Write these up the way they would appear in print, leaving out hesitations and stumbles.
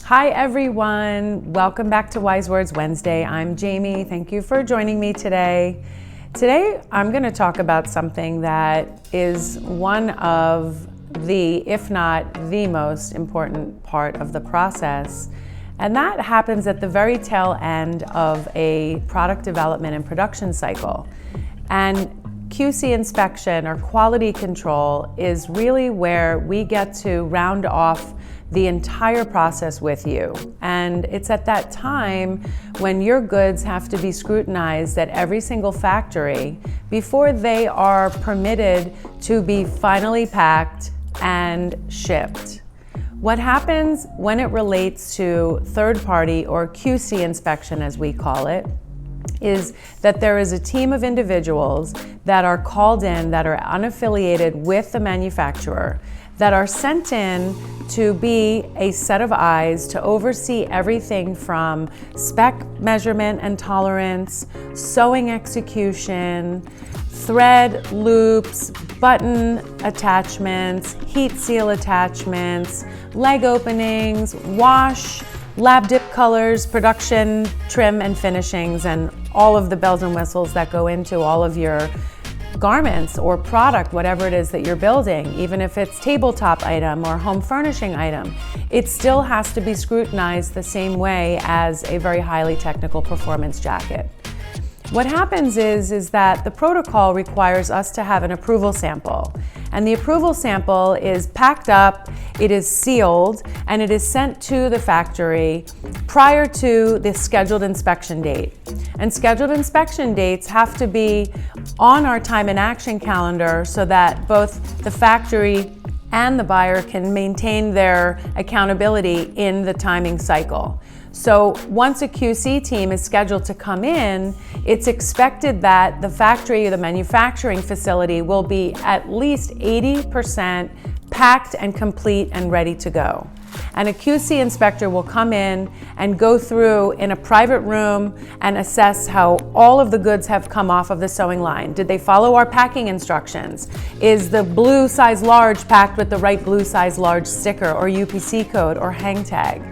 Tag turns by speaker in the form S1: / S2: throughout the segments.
S1: Hi everyone, welcome back to Wise Words Wednesday. I'm Jamie, thank you for joining me today. Today I'm going to talk about something that is one of the, if not the most important part of the process, and that happens at the very tail end of a product development and production cycle. And QC inspection or quality control is really where we get to round off the entire process with you. And it's at that time when your goods have to be scrutinized at every single factory before they are permitted to be finally packed and shipped. What happens when it relates to third-party or QC inspection, as we call it, is that there is a team of individuals that are called in that are unaffiliated with the manufacturer, that are sent in to be a set of eyes to oversee everything from spec measurement and tolerance, sewing execution, thread loops, button attachments, heat seal attachments, leg openings, wash, lab dip colors, production, trim and finishings, and all of the bells and whistles that go into all of your garments or product, whatever it is that you're building. Even if it's tabletop item or home furnishing item, it still has to be scrutinized the same way as a very highly technical performance jacket. What happens is that the protocol requires us to have an approval sample. And the approval sample is packed up, it is sealed, and it is sent to the factory prior to the scheduled inspection date. And scheduled inspection dates have to be on our time and action calendar so that both the factory and the buyer can maintain their accountability in the timing cycle. So once a QC team is scheduled to come in, it's expected that the factory or the manufacturing facility will be at least 80% packed and complete and ready to go. And a QC inspector will come in and go through in a private room and assess how all of the goods have come off of the sewing line. Did they follow our packing instructions? Is the blue size large packed with the right blue size large sticker or UPC code or hang tag?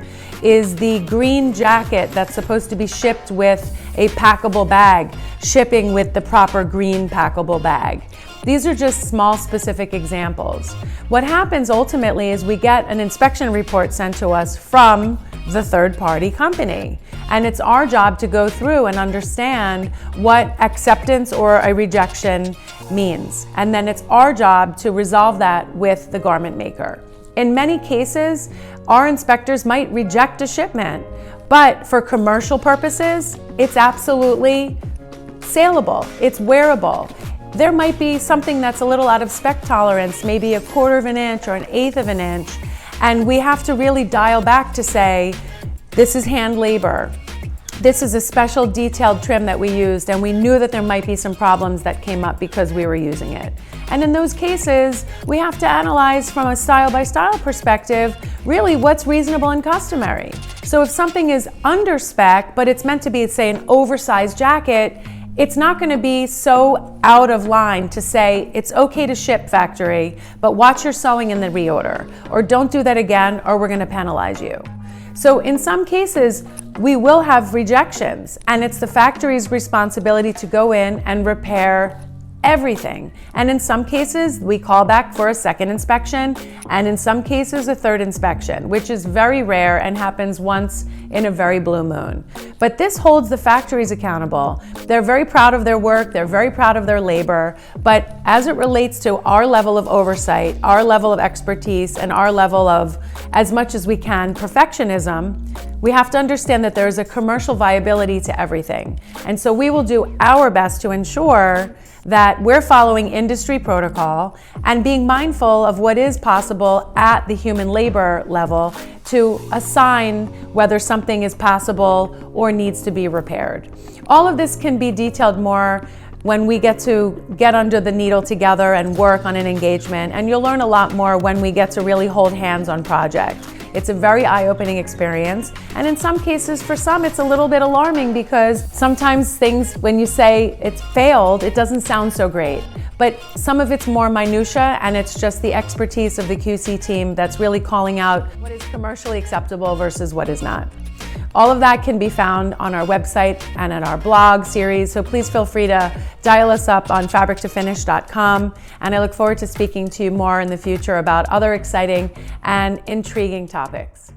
S1: Is the green jacket that's supposed to be shipped with a packable bag shipping with the proper green packable bag? These are just small specific examples. What happens ultimately is we get an inspection report sent to us from the third-party company. And it's our job to go through and understand what acceptance or a rejection means. And then it's our job to resolve that with the garment maker. In many cases, our inspectors might reject a shipment, but for commercial purposes, it's absolutely saleable, it's wearable. There might be something that's a little out of spec tolerance, maybe 1/4 of an inch or 1/8 of an inch, and we have to really dial back to say, this is hand labor. This is a special detailed trim that we used, and we knew that there might be some problems that came up because we were using it. And in those cases, we have to analyze from a style by style perspective, really what's reasonable and customary. So if something is under spec, but it's meant to be, say, an oversized jacket, it's not going to be so out of line to say it's okay to ship factory, but watch your sewing in the reorder, or don't do that again, or we're going to penalize you. So in some cases, we will have rejections, and it's the factory's responsibility to go in and repair everything. And in some cases, we call back for a second inspection, and in some cases, a third inspection, which is very rare and happens once in a very blue moon. But this holds the factories accountable. They're very proud of their work, they're very proud of their labor, but as it relates to our level of oversight, our level of expertise, and our level of, as much as we can, perfectionism, we have to understand that there is a commercial viability to everything. And so we will do our best to ensure that we're following industry protocol and being mindful of what is possible at the human labor level to assign whether something is possible or needs to be repaired. All of this can be detailed more when we get under the needle together and work on an engagement, and you'll learn a lot more when we get to really hold hands on project. It's a very eye-opening experience, and in some cases, for some, it's a little bit alarming because sometimes things, when you say it's failed, it doesn't sound so great. but some of it's more minutia, and it's just the expertise of the QC team that's really calling out what is commercially acceptable versus what is not. All of that can be found on our website and at our blog series, so please feel free to dial us up on fabrictofinish.com, and I look forward to speaking to you more in the future about other exciting and intriguing topics.